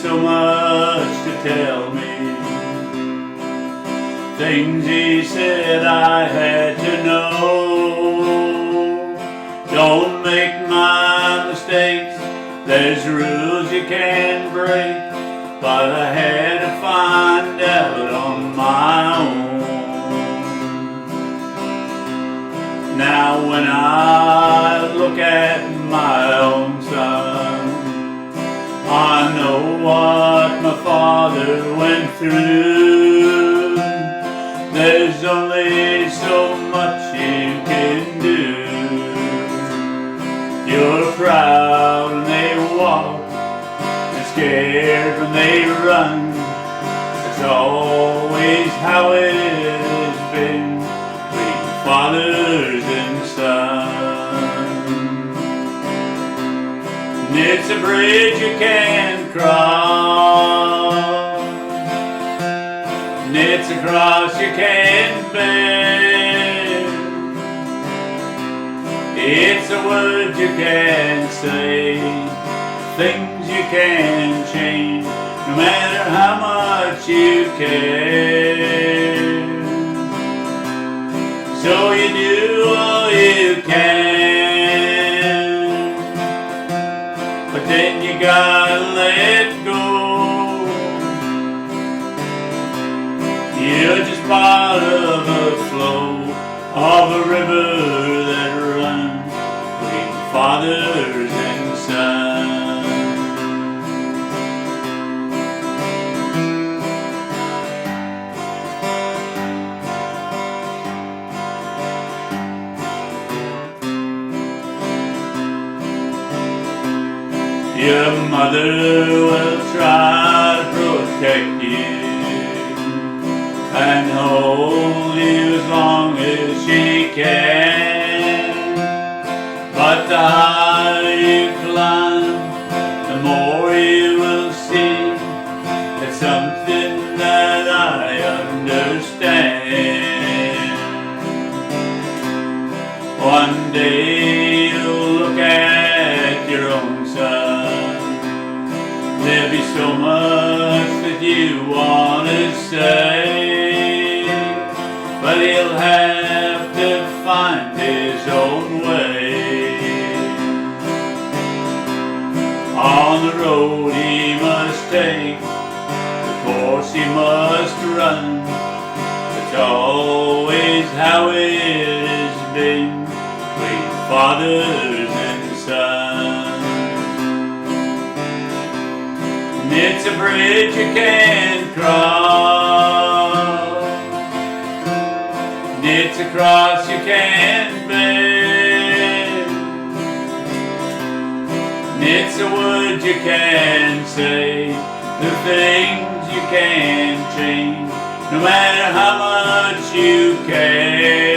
so much to tell me, things he said I had to know. Don't make my mistakes, there's rules you can't break, but I had to find out on my own. Now when I look at my own son, I know what my father went through. There's only so much you can do. You're proud when they walk, and scared when they run. It's always how it has been between fathers and sons. And it's a bridge you can't cross, and it's a cross you can't bear. It's a word you can't say, things you can't change, no matter how much you care. So you do all you can, but then you gotta let go. You're just part of the flow of a river that runs between fathers and sons. Your mother will try to protect you and hold you as long as she can, but the higher you climb, the more you will see. It's something that I understand. One day you'll look at your own son, there'll be so much that you want to say, but he'll have to find his own way. On the road he must take, the course he must run. It's always how it has been between fathers and sons. And it's a bridge you can't cross, and it's a cross you can't bear, and it's a word you can't say, the things you can't change, no matter how much you care.